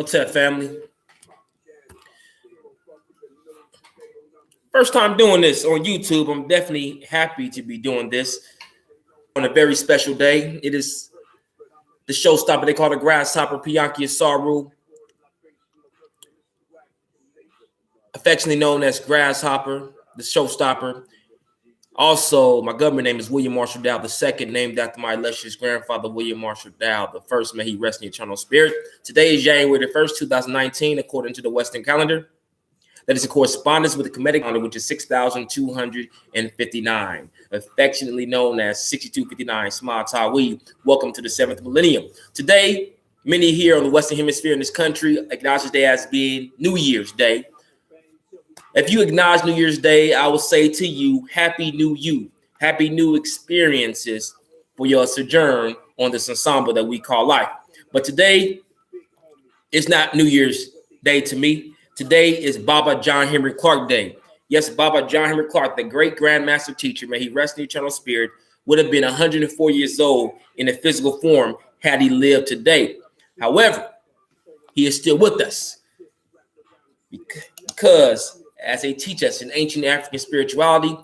Hotel family. First time doing this on YouTube. I'm definitely happy to be doing this on a very special day. It is the showstopper. They call it Grasshopper Pianki Saru, affectionately known as Grasshopper, the showstopper. Also, my government name is William Marshall Dow II, named after my illustrious grandfather, William Marshall Dow the first. May he rest in eternal spirit. Today is January the 1st, 2019, according to the Western calendar. That is in correspondence with the Kemetic calendar, which is 6,259, affectionately known as 6259 Sma Tawi. Welcome to the 7th millennium. Today, many here on the Western Hemisphere in this country acknowledge this day as being New Year's Day. If you acknowledge New Year's Day, I will say to you, Happy New You, happy new experiences for your sojourn on this ensemble that we call life. But today, it's not New Year's Day to me. Today is Baba John Henry Clarke Day. Yes, Baba John Henry Clarke, the great Grand Master Teacher, may he rest in eternal spirit, would have been 104 years old in a physical form had he lived today. However, he is still with us because as they teach us in ancient African spirituality,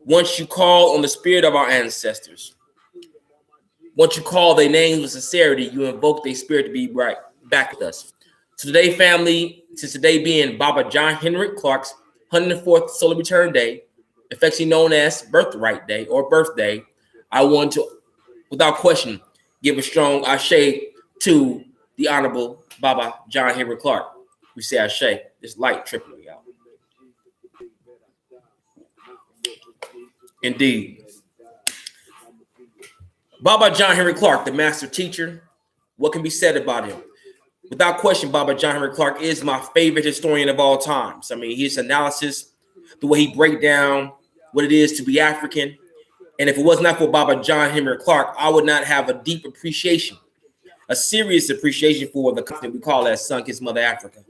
once you call on the spirit of our ancestors, once you call their names with sincerity, you invoke their spirit to be right back with us. So today, family, since today being Baba John Henry Clarke's 104th solar return day, affectionately known as Birthright Day or Birthday, I want to, without question, give a strong ashe to the Honorable Baba John Henry Clarke. We say ashe. This light tripping me out. Indeed. Baba John Henry Clarke, the master teacher, what can be said about him? Without question, Baba John Henry Clarke is my favorite historian of all times. I mean, his analysis, the way he breaks down what it is to be African. And if it was not for Baba John Henry Clarke, I would not have a deep appreciation, a serious appreciation for the continent we call as sunk his mother Africa.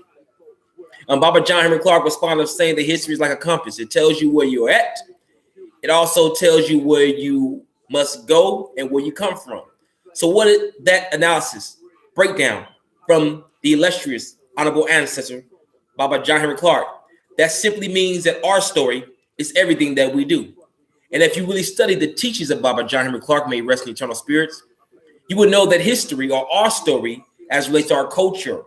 Baba John Henry Clarke was fond of saying that history is like a compass. It tells you where you're at. It also tells you where you must go and where you come from. So what is that analysis breakdown from the illustrious honorable ancestor, Baba John Henry Clarke? That simply means that our story is everything that we do. And if you really study the teachings of Baba John Henry Clarke, may he rest in eternal spirits, you would know that history or our story as it relates to our culture,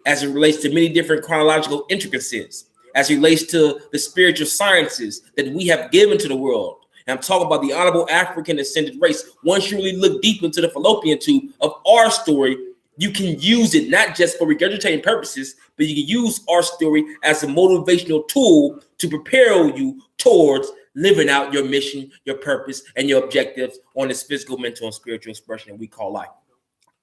as it relates to many different chronological intricacies, as it relates to the spiritual sciences that we have given to the world. And I'm talking about the honorable African ascended race. Once you really look deep into the fallopian tube of our story, you can use it not just for regurgitating purposes, but you can use our story as a motivational tool to prepare you towards living out your mission, your purpose, and your objectives on this physical, mental, and spiritual expression that we call life.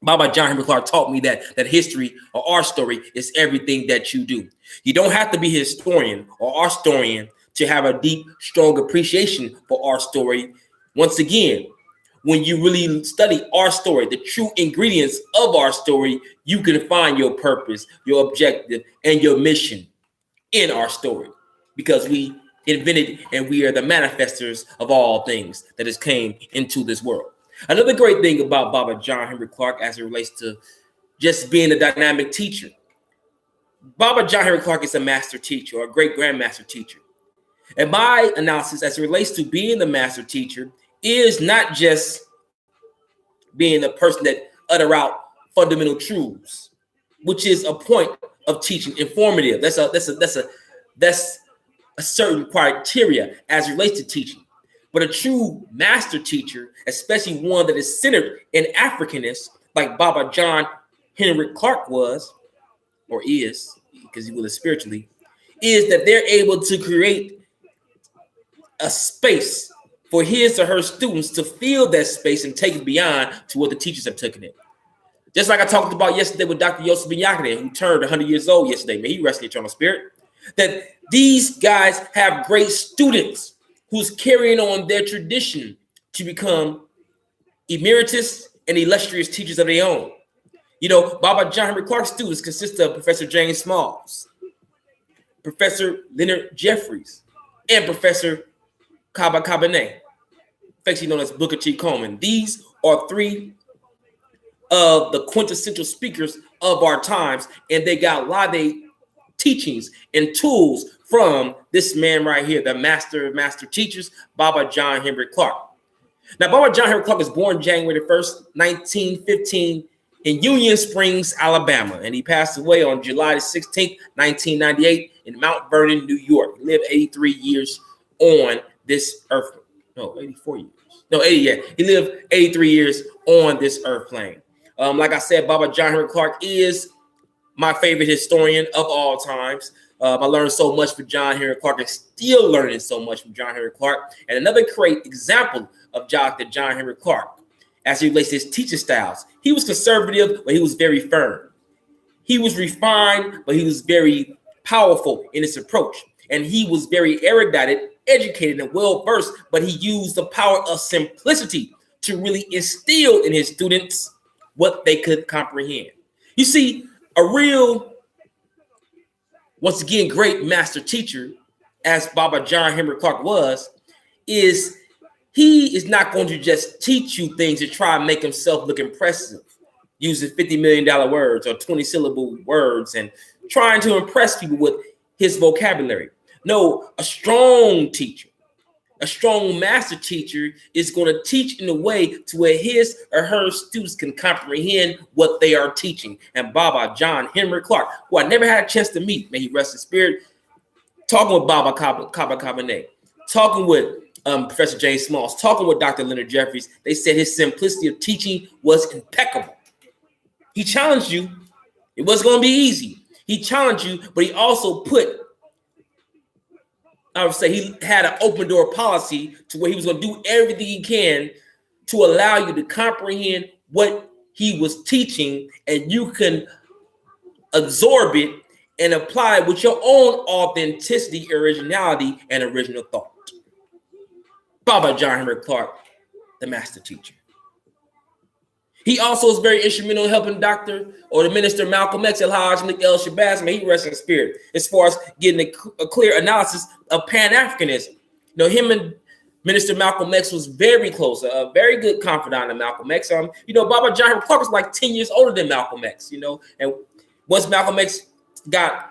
Baba John Henry Clarke taught me that history or our story is everything that you do. You don't have to be a historian or our historian to have a deep, strong appreciation for our story. Once again, when you really study our story, the true ingredients of our story, you can find your purpose, your objective, and your mission in our story, because we invented and we are the manifestors of all things that has came into this world. Another great thing about Baba John Henry Clarke as it relates to just being a dynamic teacher, Baba John Henry Clarke is a master teacher or a great grandmaster teacher. And my analysis as it relates to being the master teacher is not just being the person that utter out fundamental truths, which is a point of teaching, informative. That's a certain criteria as it relates to teaching. But a true master teacher, especially one that is centered in Africanness, like Baba John Henry Clarke was, or is, because he was spiritually, is that they're able to create a space for his or her students to fill that space and take it beyond to what the teachers have taken it. Just like I talked about yesterday with Dr. Yosef Ben Yakane, who turned 100 years old yesterday. May he rest in eternal spirit. That these guys have great students who's carrying on their tradition to become emeritus and illustrious teachers of their own. You know, Baba John Henry Clarke's students consist of Professor James Smalls, Professor Leonard Jeffries, and Professor Kaba Kabane, affectionately known as Booker T. Coleman. These are three of the quintessential speakers of our times, and they got a lot of their teachings and tools from this man right here, the master of master teachers, Baba John Henrik Clarke. Now, Baba John Henrik Clarke was born January 1st, 1915 in Union Springs, Alabama, and he passed away on July 16th, 1998 in Mount Vernon, New York. He lived 83 years on this earth. No, 84 years. No, 80, yeah. He lived 83 years on this earth plane. Like I said, Baba John Henrik Clarke is my favorite historian of all times. I learned so much from John Henrik Clarke and still learning so much from John Henrik Clarke. And another great example of Dr. John Henrik Clarke as he relates to his teaching styles. He was conservative, but he was very firm. He was refined, but he was very powerful in his approach. And he was very erudite, educated, and well-versed, but he used the power of simplicity to really instill in his students what they could comprehend. You see, a real, once again, great master teacher, as Baba John Henrik Clarke was, is he is not going to just teach you things to try and make himself look impressive, using $50 million words or 20-syllable words and trying to impress people with his vocabulary. No, a strong teacher, a strong master teacher is going to teach in a way to where his or her students can comprehend what they are teaching. And Baba John Henrik Clarke, who I never had a chance to meet, may he rest in spirit, talking with Baba Cabernet, talking with Professor James Smalls, talking with Dr. Leonard Jeffries, they said his simplicity of teaching was impeccable. He challenged you. It wasn't going to be easy. He challenged you, but he also put, I would say, he had an open door policy to where he was going to do everything he can to allow you to comprehend what he was teaching, and you can absorb it and apply it with your own authenticity, originality, and original thought. Baba John Henrik Clarke, the master teacher. He also is very instrumental in helping the Minister Malcolm X, El-Hajj El Shabazz, may he rest in spirit, as far as getting a clear analysis of Pan-Africanism. You know, him and Minister Malcolm X was very close, a very good confidant of Malcolm X. Baba John Henrik Clarke was like 10 years older than Malcolm X, and once Malcolm X got,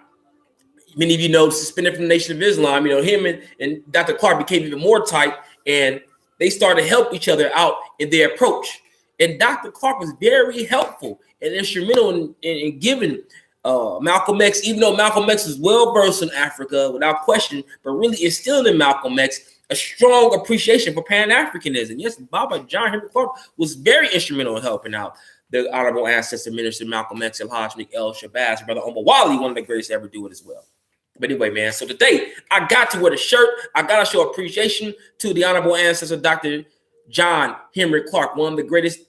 many of you know, suspended from the Nation of Islam, him and Dr. Clarke became even more tight, and they started to help each other out in their approach. And Dr. Clarke was very helpful and instrumental in giving Malcolm X, even though Malcolm X is well-versed in Africa without question, but really instilling in Malcolm X a strong appreciation for Pan-Africanism. Yes, Baba John Henrik Clarke was very instrumental in helping out the honorable ancestor Minister Malcolm X, El-Hajj El Shabazz, Brother Omar Wali, one of the greatest to ever do it as well. But anyway, man, so today I got to wear the shirt. I got to show appreciation to the honorable ancestor, Dr. John Henrik Clarke, one of the greatest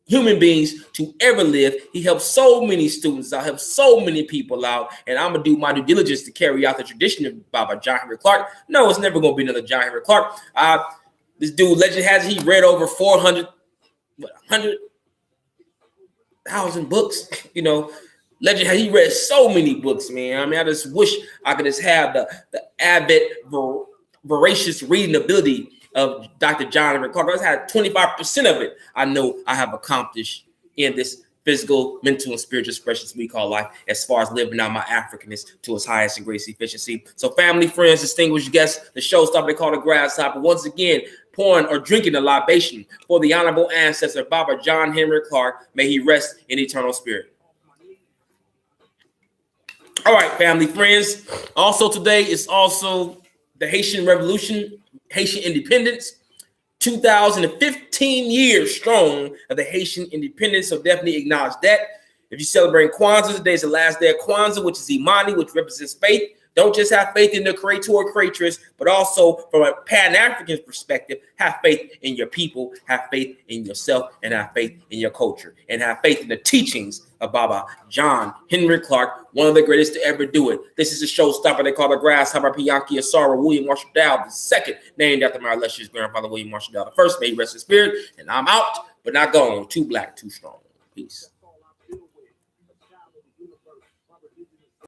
human beings to ever live. He helped so many students out, helped so many people out, and I'm going to do my due diligence to carry out the tradition of Baba John Henrik Clarke. No, it's never going to be another John Henrik Clarke. This dude, legend has it, he read over 100,000 books, Legend has, he read so many books, man. I mean, I just wish I could just have the avid, voracious reading ability of Dr. John Henrik Clarke. I just had 25% of it. I know I have accomplished in this physical, mental, and spiritual expressions we call life, as far as living out my Africanness to its highest and greatest efficiency. So, family, friends, distinguished guests, the showstopper they call the grasshopper, once again, pouring or drinking a libation for the honorable ancestor, Baba John Henrik Clarke. May he rest in eternal spirit. All right, family, friends. Also today is also the Haitian Revolution, Haitian independence, 2015 years strong of the Haitian independence. So definitely acknowledge that. If you celebrate Kwanzaa, today is the last day of Kwanzaa, which is Imani, which represents faith. Don't just have faith in the creator or creatress, but also from a Pan-African perspective, have faith in your people, have faith in yourself, and have faith in your culture, and have faith in the teachings of Baba John Henrik Clarke, one of the greatest to ever do it. This is a showstopper they call the grasshopper, Pianki Asara, William Marshall Dow, the second, named after my illustrious grandfather, William Marshall Dow the first. May he rest in spirit, and I'm out, but not gone. Too black, too strong. Peace.